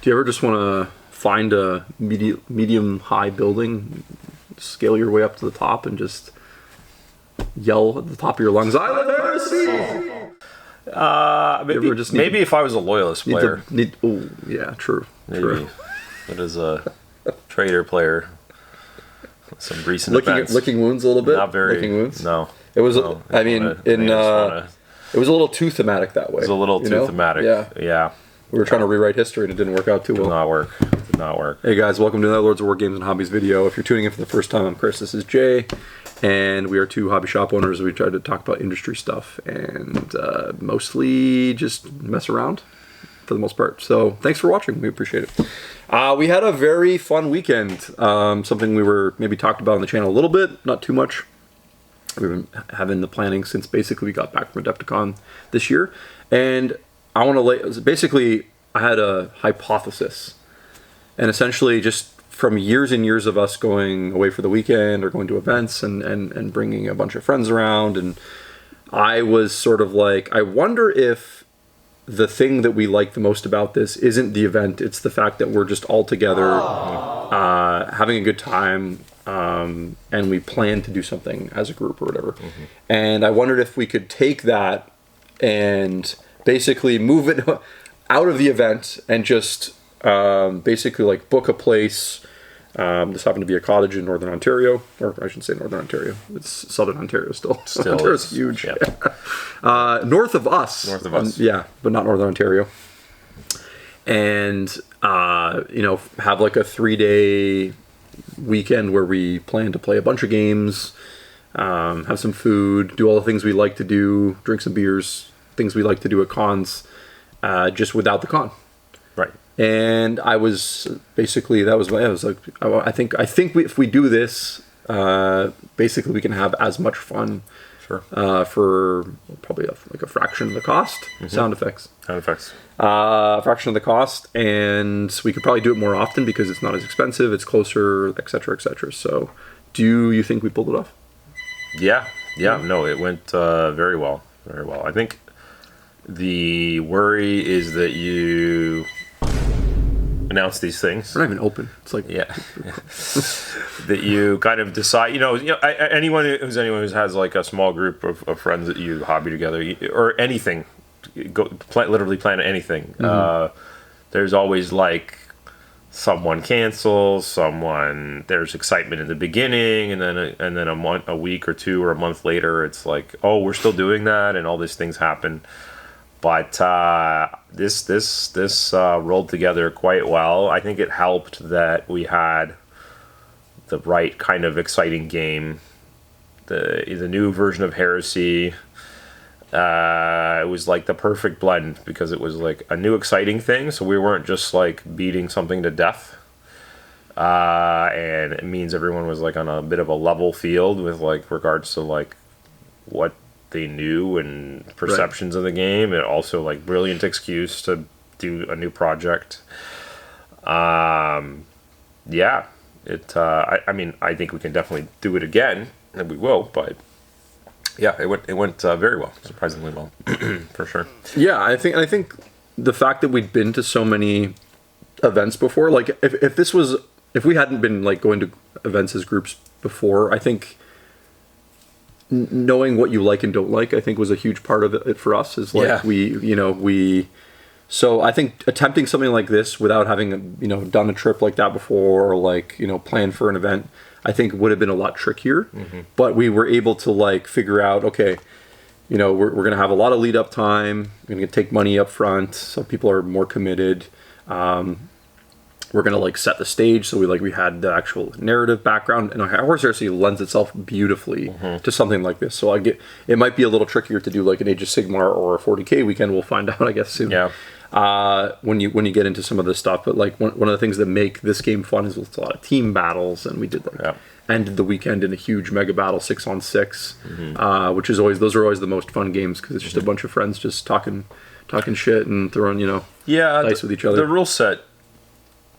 Do you ever just want to find a medium high building, scale your way up to the top, and just yell at the top of your lungs, "I love Hersey"? Maybe if I was a loyalist player. Yeah, true. Maybe. True. But as a trader player, some recent events. Licking wounds a little bit? Not very. Licking wounds? No. It was, it was a little too thematic that way. It was a little too thematic. Yeah. We were trying to rewrite history and it didn't work out too well. Did not work. Hey guys, welcome to another Lords of War Games and Hobbies video. If you're tuning in for the first time, I'm Chris, this is Jay, and we are two hobby shop owners. We try to talk about industry stuff and mostly just mess around for the most part. So thanks for watching, we appreciate it. We had a very fun weekend, something we were maybe talked about on the channel a little bit, not too much. We've been having the planning since basically we got back from Adepticon this year, and I want to basically I had a hypothesis, and essentially just from years and years of us going away for the weekend or going to events and bringing a bunch of friends around, and I was sort of like, I wonder if the thing that we like the most about this isn't the event, it's the fact that we're just all together having a good time, and we plan to do something as a group or whatever. And I wondered if we could take that and basically move it out of the event and just basically like book a place. This happened to be a cottage in Northern Ontario, or I shouldn't say Northern Ontario. It's Southern Ontario still. Ontario's huge. Yep. North of us. North of us. Yeah, but not Northern Ontario. And, have like a 3-day weekend where we plan to play a bunch of games, have some food, do all the things we like to do, drink some beers, things we like to do at cons, just without the con. Right. And I was basically, I was like, I think if we do this, basically we can have as much fun for probably like a fraction of the cost. Sound effects. Fraction of the cost, and we could probably do it more often because it's not as expensive, it's closer, etc., etc. So, do you think we pulled it off? Yeah. No, it went very well. Very well. I think the worry is that you announce these things. We're not even open. It's like that you kind of decide. Anyone who has like a small group of friends that you hobby together or anything, literally plan anything. There's always like someone cancels, there's excitement in the beginning, and then a week or two or a month later, it's like, oh, we're still doing that, and all these things happen. But this rolled together quite well. I think it helped that we had the right kind of exciting game. The new version of Hersey. It was like the perfect blend because it was like a new exciting thing. So we weren't just like beating something to death. And it means everyone was like on a bit of a level field with like regards to like what they knew and perceptions of the game, and also like brilliant excuse to do a new project. I think we can definitely do it again, and we will, but yeah, it went very well, surprisingly well. For sure. Yeah, I think the fact that we'd been to so many events before, like if we hadn't been like going to events as groups before, I think knowing what you like and don't like, I think was a huge part of it for us. Is like so I think attempting something like this without having done a trip like that before, or like planned for an event, I think would have been a lot trickier. But we were able to like figure out, okay, we're gonna have a lot of lead up time. We're gonna take money up front, so people are more committed. We're gonna like set the stage, so we had the actual narrative background, and Horse Hersey lends itself beautifully to something like this. So it might be a little trickier to do like an Age of Sigmar or a 40k weekend. We'll find out, I guess, soon. Yeah. When you get into some of this stuff, but like one of the things that make this game fun is with a lot of team battles, and we did ended the weekend in a huge mega battle 6-on-6, which is those are always the most fun games because it's just a bunch of friends just talking shit and throwing dice with each other. The rule set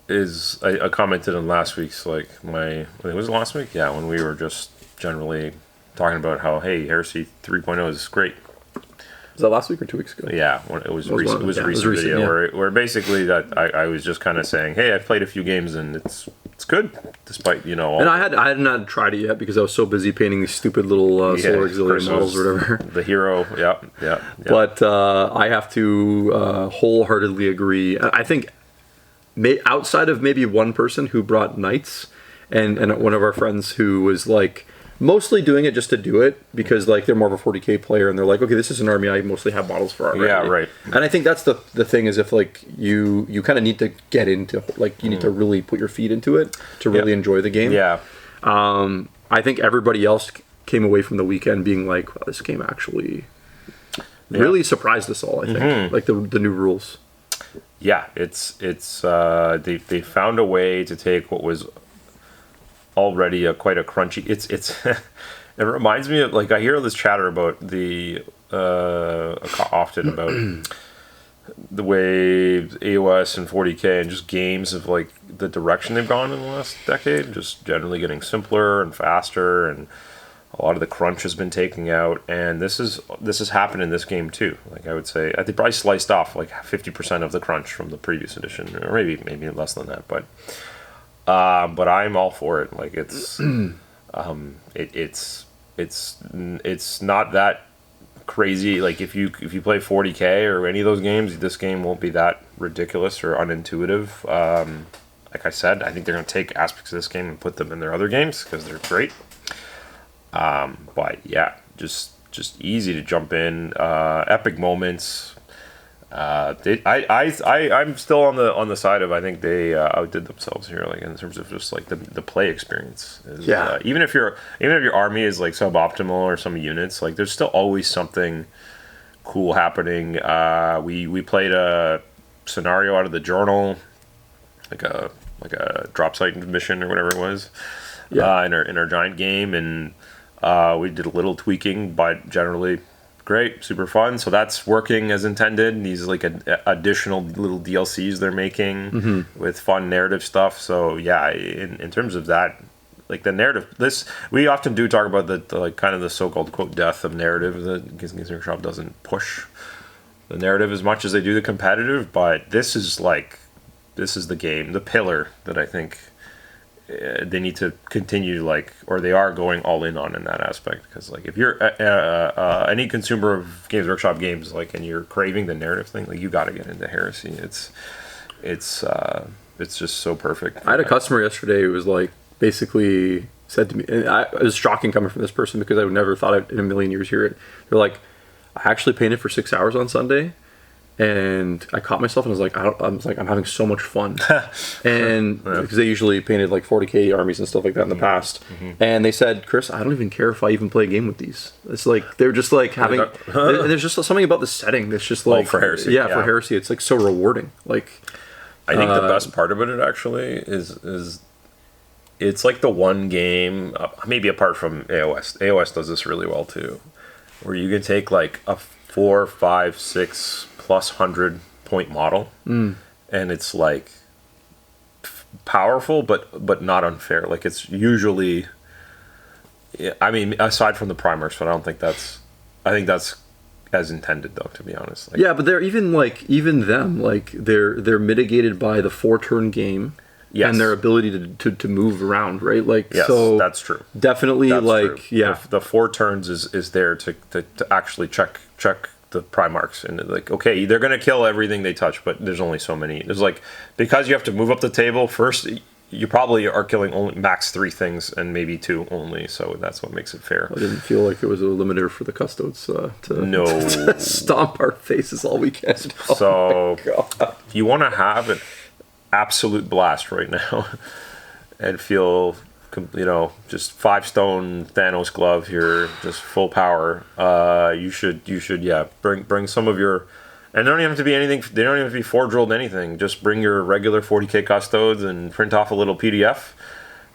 is I commented on last week's was it last week? Yeah, when we were just generally talking about how, hey, Hersey 3.0 is great. Was that last week or 2 weeks ago? Yeah, it was one- it was yeah, a it was recent recent, video yeah. where basically that I was just kind of saying, hey, I've played a few games and it's good, despite all And I had not tried it yet because I was so busy painting these stupid little solar auxiliary Chris models was or whatever. the hero. Yeah. But I have to wholeheartedly agree. I think outside of maybe one person who brought knights and one of our friends who was like mostly doing it just to do it because like they're more of a 40k player and they're like, okay, this is an army I mostly have models for already. Yeah, right. And I think that's the thing is if like you kind of need to get into like you need to really put your feet into it to really enjoy the game. Yeah. I think everybody else came away from the weekend being like, wow, this game actually really surprised us all. I think like the new rules. Yeah, it's they found a way to take what was already quite a crunchy. It's it reminds me of like I hear all this chatter about the often about the way AOS and 40k and just games of like the direction they've gone in the last decade, just generally getting simpler and faster, and a lot of the crunch has been taken out, and this has happened in this game too. Like I would say, they probably sliced off like 50% of the crunch from the previous edition, or maybe less than that. But I'm all for it. Like it's it's not that crazy. Like if you play 40k or any of those games, this game won't be that ridiculous or unintuitive. Like I said, I think they're going to take aspects of this game and put them in their other games because they're great. But yeah, just easy to jump in. Epic moments. I'm still on the side of I think they outdid themselves here, like in terms of just like the play experience. Even if your army is like suboptimal or some units, like there's still always something cool happening. We played a scenario out of the journal, like a drop site mission or whatever it was, in our giant game, and we did a little tweaking, but generally great, super fun. So that's working as intended. These like additional little DLCs they're making with fun narrative stuff. So yeah, in terms of that, like the narrative, we often do talk about the like kind of the so-called quote death of narrative. That Games Workshop doesn't push the narrative as much as they do the competitive, but this is the game, the pillar that I think they need to continue or they are going all in on in that aspect, because like if you're any consumer of Games Workshop games, like, and you're craving the narrative thing, like you got to get into Heresy. It's just so perfect. I had a customer yesterday who was like basically said to me, and it was shocking coming from this person because I would never thought I'd in a million years hear it. They're like, I actually painted for 6 hours on Sunday. And I caught myself and I was like, I'm having so much fun. And because they usually painted like 40k armies and stuff like that in the past. And they said, Chris, I don't even care if I even play a game with these. It's like, they're just like having, and there's just something about the setting that's just like, for Heresy. Yeah, for Heresy, it's like so rewarding. Like, I think the best part about it actually is it's like the one game, maybe apart from AOS. AOS does this really well too, where you can take like a 4, 5, 6 plus 100 point model, and it's like powerful but not unfair. Like it's usually, I mean, aside from the Primarchs, but I think that's as intended though, to be honest. Like, yeah, but they're even them, like they're mitigated by the 4-turn game. Yes. And their ability to move around, right? Like, yes, so that's true. Definitely, that's true. Yeah. The 4 turns is there to actually check the Primarchs, and like, okay, they're gonna kill everything they touch, but there's only so many. There's like, because you have to move up the table first, you probably are killing only max 3 things and maybe 2 only, so that's what makes it fair. I didn't feel like there was a limiter for the custodes to stomp our faces all weekend. So if you want to have an absolute blast right now and feel, just 5-stone Thanos glove here, just full power, you should bring some of your, and they don't even have to be anything, they don't even have to be forge-rolled anything, just bring your regular 40k custodes and print off a little PDF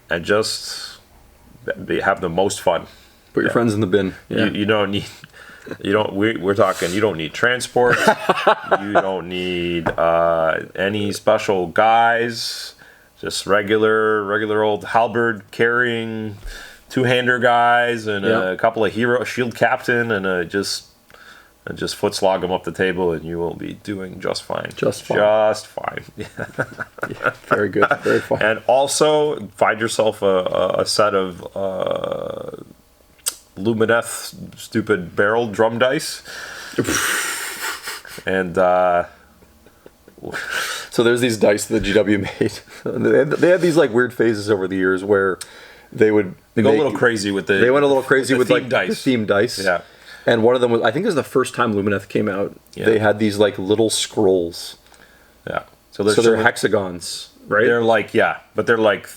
and just have the most fun. Put your friends in the bin. You don't need, we're talking, you don't need transport, you don't need any special guys, just regular old halberd carrying 2-hander guys and a couple of hero shield captain and just and just foot slog them up the table, and you will be doing just fine. Just fine. Just fine. Yeah. Yeah, very good. Very fun. And also find yourself a set of Lumineth stupid barrel drum dice. And so there's these dice that the GW made. They had these like weird phases over the years where they would go a little crazy with the. They went a little crazy with like dice. the theme dice. Yeah. And one of them was, I think it was the first time Lumineth came out. Yeah. They had these like little scrolls. Yeah. So they're hexagons, right? They're like, but they're like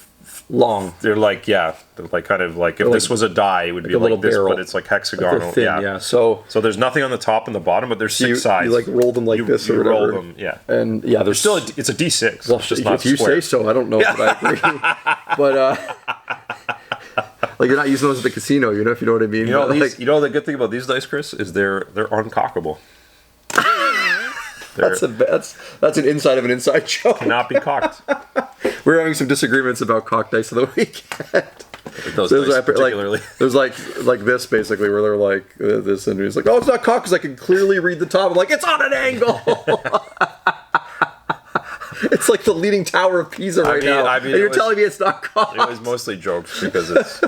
long. They're like, they're like kind of like if this was a die, it would be a like this, barrel. but it's like hexagonal. Like thin, yeah. So there's nothing on the top and the bottom, but there's six sides. You like roll them like this or whatever. You roll them, yeah. And yeah, there's still it's a D6. Well, it's just if not you square. say so, I don't know if I agree. But like you're not using those at the casino, if you know what I mean. You know, like, the good thing about these dice, Chris, is they're uncockable. That's an inside of an inside joke. Cannot be cocked. We're having some disagreements about cocked dice of the weekend. Those dice particularly. There's like this basically where they're like this, and he's like, "Oh, it's not cocked because I can clearly read the top." I'm like, "It's on an angle." It's like the leaning tower of Pisa now. And you're telling me it's not cocked. It was mostly jokes because it's.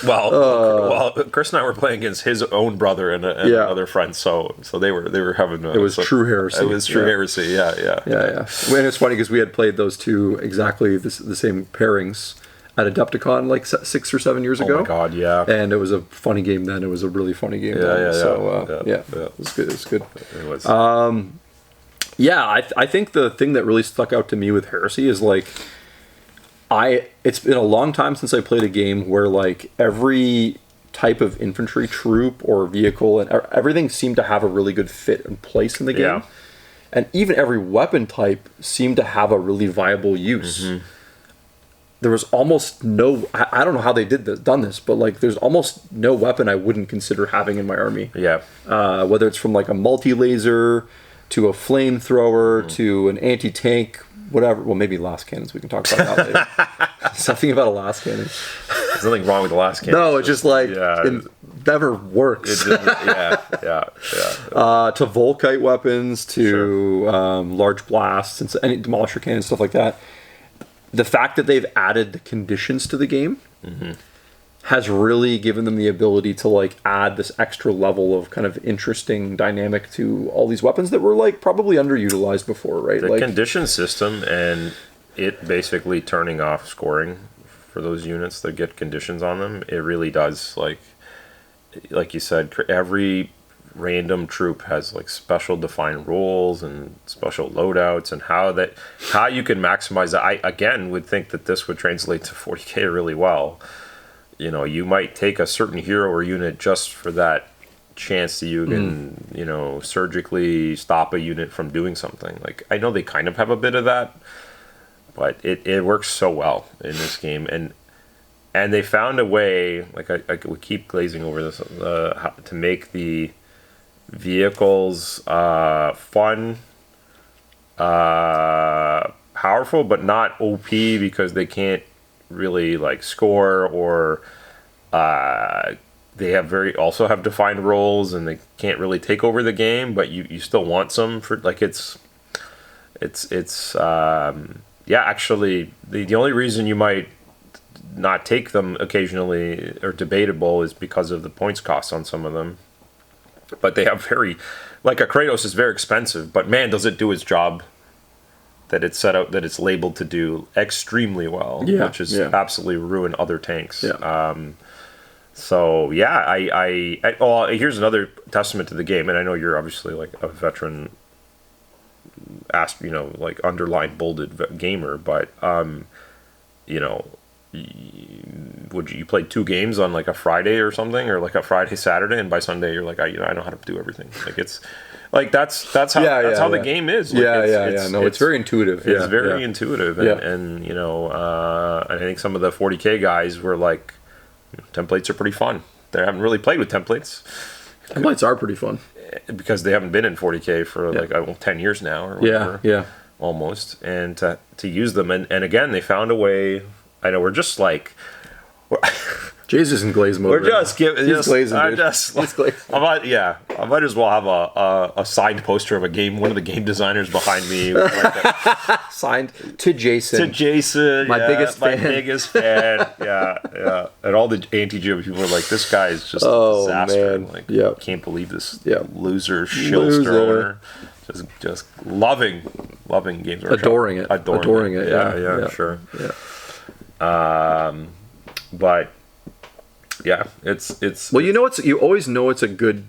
Well, Chris and I were playing against his own brother and another friend, so they were having. It was true heresy. It was true heresy. Yeah. And it's funny because we had played those two exactly the same pairings at Adepticon like 6 or 7 years ago. Oh my god, yeah. And it was a funny game then. It was a really funny game. It was good. It was good. It was. I think the thing that really stuck out to me with Heresy is like. It's been a long time since I played a game where like every type of infantry troop or vehicle and everything seemed to have a really good fit and place in the game. Yeah. And even every weapon type seemed to have a really viable use. Mm-hmm. There was almost no, I don't know how they done this, but like there's almost no weapon I wouldn't consider having in my army. Yeah. Whether it's from like a multi-laser to a flamethrower to an anti-tank, whatever. Well, maybe last cannons. We can talk about that later. Something about a last cannon. There's nothing wrong with the last cannon. No, it's just like it never works. Yeah. To Volkite weapons, to large blasts, and any demolisher cannons, stuff like that. The fact that they've added the conditions to the game has really given them the ability to like add this extra level of kind of interesting dynamic to all these weapons that were like probably underutilized before, right? The condition system and it basically turning off scoring for those units that get conditions on them, it really does like you said, every random troop has like special defined roles and special loadouts, and how you can maximize that. I again would think that this would translate to 40k really well. You might take a certain hero or unit just for that chance that you can, surgically stop a unit from doing something. Like, I know they kind of have a bit of that, but it works so well in this game. And they found a way, like I would keep glazing over this, to make the vehicles fun, powerful, but not OP because they can't really like score, or they also have defined roles and they can't really take over the game, but you still want some for like actually the only reason you might not take them occasionally or debatable is because of the points cost on some of them, but they have like a Kratos is very expensive, but man does it do its job that it's set out, that it's labeled to do extremely well, which is absolutely ruin other tanks. Here's another testament to the game, and I know you're obviously like a veteran, like underlined, bolded gamer, but you played 2 games on like a Friday or something, or like a Friday Saturday, and by Sunday you're like, I know how to do everything. Like it's. Like that's how the game is. Like it's very intuitive. It's very intuitive, and I think some of the 40k guys were like, templates are pretty fun. They haven't really played with templates. Templates are pretty fun because they haven't been in 40k for like 10 years now or whatever. Almost, and to use them, and again they found a way. I know we're just like. Jay's just in glaze mode. We're just giving. He's glazing, I'm dude. just. He's glazing. I might as well have a signed poster of one of the game designers behind me. Signed to Jason. To Jason, my biggest fan. Yeah. And all the anti-gym people are like, this guy is just a disaster. Man. Like, can't believe this loser shilster owner. Just loving games. Adoring it. Yeah, sure. Yeah. But yeah, it's well, you always know it's a good,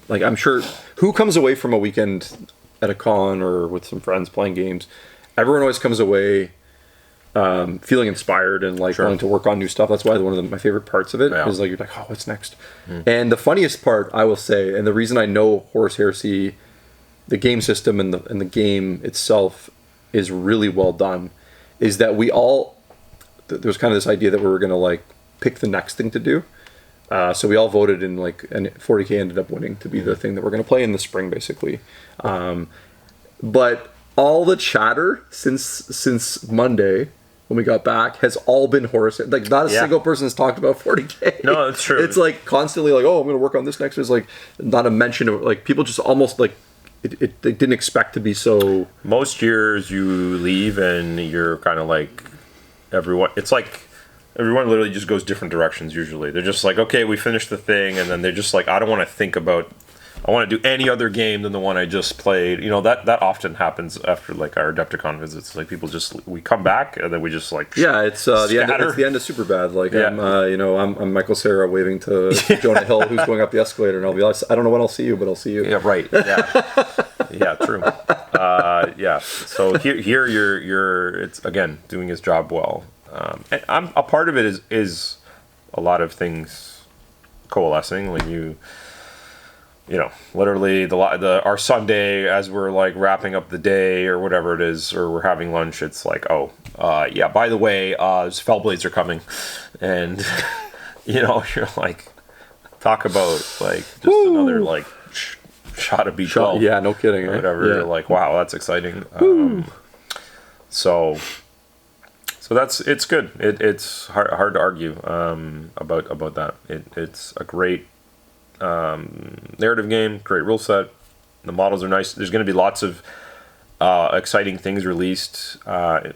like, I'm sure who comes away from a weekend at a con or with some friends playing games, everyone always comes away feeling inspired and like wanting to work on new stuff. That's why one of my favorite parts of it is like, you're like, oh, what's next? And the funniest part, I will say, and the reason I know Horus Heresy, the game system and the game itself is really well done, is that we all, there's kind of this idea that we were going to like pick the next thing to do. So we all voted and 40K ended up winning to be the thing that we're going to play in the spring, basically. But all the chatter since Monday when we got back has all been Horus. Like, not a single person has talked about 40K. No, it's true. It's like constantly like, oh, I'm going to work on this next. There's like not a mention of, like, people just almost like they didn't expect to be so. Most years you leave and you're kind of like everyone. It's like everyone literally just goes different directions. Usually they're just like, okay, we finished the thing, and then they're just like, I don't want to think about. I want to do any other game than the one I just played. You know, that often happens after like our Adepticon visits. Like, people we come back and then we just like it's the end of Superbad. Like, I'm Michael Cera waving to Jonah Hill, who's going up the escalator, and I'll be like, I don't know when I'll see you, but I'll see you. Yeah, right. Yeah, yeah, true. So here you're it's again doing his job well. And a part of it is a lot of things coalescing. Like literally our Sunday, as we're like wrapping up the day or whatever it is, or we're having lunch, it's like, by the way, Fellblades are coming, and you're like, talk about like just another like shot of B12. Yeah, no kidding. Or whatever. Yeah. You're like, wow, that's exciting. So it's good. It's hard to argue about that. It's a great narrative game, great rule set. The models are nice. There's going to be lots of exciting things released. They're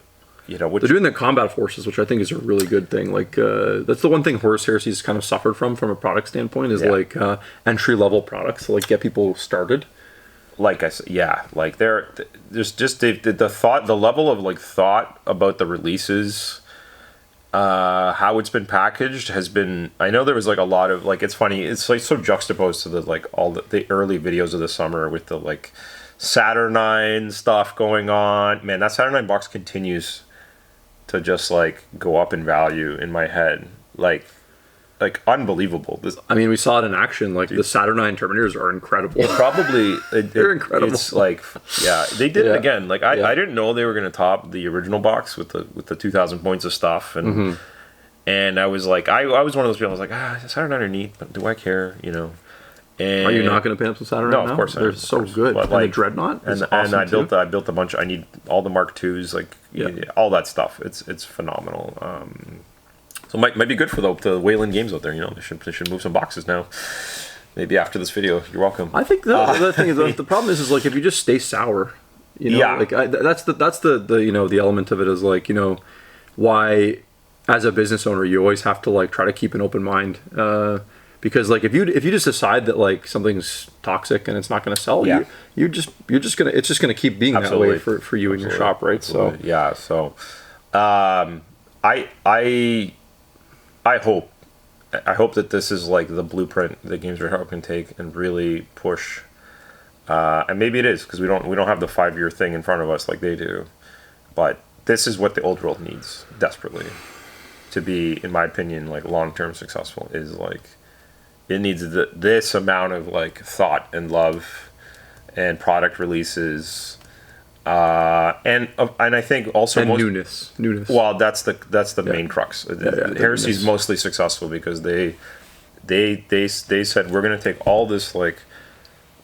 doing the combat forces, which I think is a really good thing. Like, that's the one thing Horus Heresy's kind of suffered from a product standpoint, is like entry level products to like get people started. Like I said, like there's just the level of like thought about the releases. How it's been packaged has been. I know there was like a lot of like. It's funny. It's like so juxtaposed to the like all the early videos of the summer with the like Saturnine stuff going on. Man, that Saturnine box continues to just like go up in value in my head. Like unbelievable. We saw it in action. Like, the Saturnine Terminators are incredible. They're incredible. It's like, they did it again. Like, I didn't know they were going to top the original box with the 2,000 points of stuff, and and I was like, I was one of those people. I was like, Saturnine are neat, but do I care? And are you not going to pay up some Saturnine? No, now? of course not. They're so good. But and like, the Dreadnought is and awesome I built too. I built a bunch. I need all the Mark IIs, like all that stuff. It's phenomenal. So it might be good for the Wayland games out there. They should move some boxes now. Maybe after this video. You're welcome. I think the thing is, the problem is like, if you just stay sour, like that's the element of it is like, why as a business owner you always have to like try to keep an open mind, because like if you just decide that like something's toxic and it's not going to sell, it's just gonna keep being that way for you and your shop, right? Absolutely. So I hope that this is like the blueprint that Games Workshop can take and really push. And maybe it is, because we don't have the 5-year thing in front of us like they do. But this is what the old world needs desperately to be, in my opinion, like long-term successful. Is like it needs this amount of like thought and love and product releases. And I think also newness. Well, that's the main crux. Hersey's mostly successful because they said, we're going to take all this like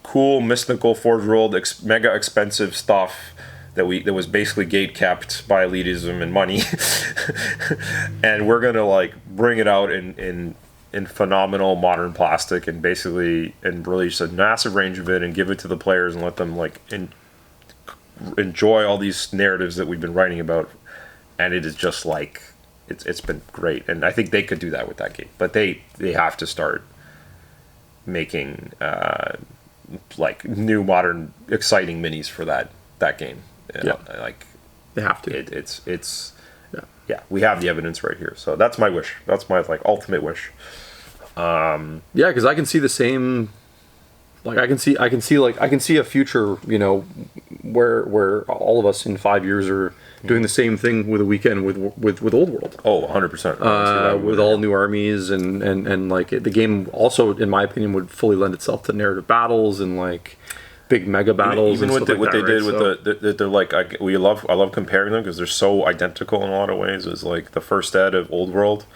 cool mystical Forge World mega expensive stuff that was basically gate kept by elitism and money, and we're gonna like bring it out in phenomenal modern plastic and basically and release a massive range of it and give it to the players and let them like enjoy all these narratives that we've been writing about. And it is just like it's been great, and I think they could do that with that game, but they have to start making like new modern exciting minis for that game. Yeah, like they have to. It's yeah. We have the evidence right here, so that's my wish. That's my like ultimate wish. Yeah, because I can see the same. Like I can see a future, you know, where all of us in 5 years are doing the same thing with a weekend with Old World. Oh, 100%. With all new armies and like the game also, in my opinion, would fully lend itself to narrative battles and like big mega battles. Even and with what they did with they're like I love comparing them because they're so identical in a lot of ways. Is like the first ed of Old World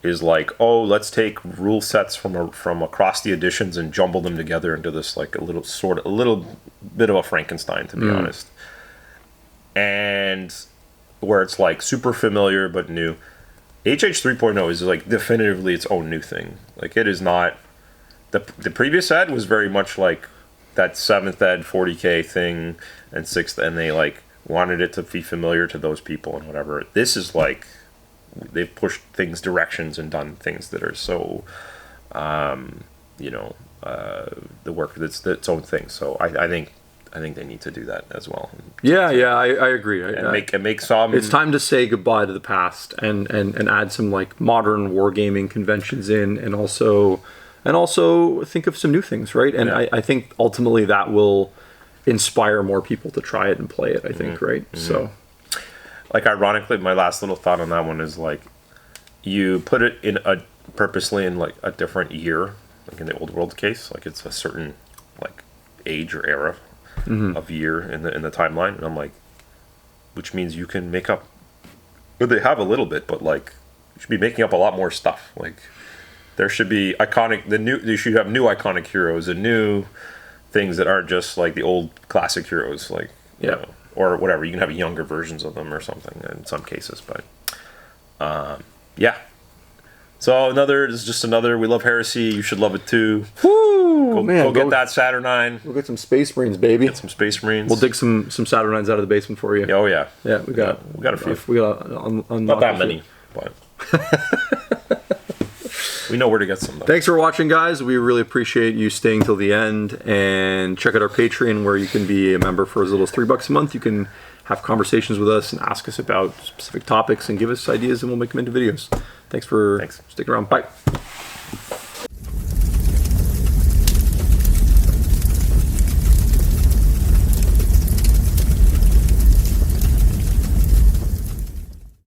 is like, oh, let's take rule sets from across the editions and jumble them together into this like a little bit of a Frankenstein, to be honest. And where it's like super familiar but new. HH 3.0 is like definitively its own new thing. Like it is not the previous ed was very much like that 7th ed 40k thing and 6th, and they like wanted it to be familiar to those people and whatever. This is like they've pushed things directions and done things that are so the work that's its own thing. So I think they need to do that as well. I agree. Make some. It's time to say goodbye to the past and add some like modern wargaming conventions in, and also think of some new things, right? And I think ultimately that will inspire more people to try it and play it. I think, right? So. Like ironically, my last little thought on that one is like, you put it in purposely in like a different year, like in the Old World case, like it's a certain like age or era of year in the timeline, and I'm like, which means you can make up. But they have a little bit, but like you should be making up a lot more stuff. Like there should be you should have new iconic heroes and new things that aren't just like the old classic heroes, like you know. Or whatever, you can have younger versions of them or something in some cases, but yeah. So this is just another. We love Heresy. You should love it too. Woo! Go get that Saturnine. We'll get some Space Marines, baby. Get some Space Marines. We'll dig some Saturnines out of the basement for you. Oh yeah. Yeah, we got a few. We got not that many, but we know where to get some though. Thanks for watching, guys. We really appreciate you staying till the end, and check out our Patreon where you can be a member for as little as $3 a month. You can have conversations with us and ask us about specific topics and give us ideas, and we'll make them into videos. Thanks for sticking around. Bye.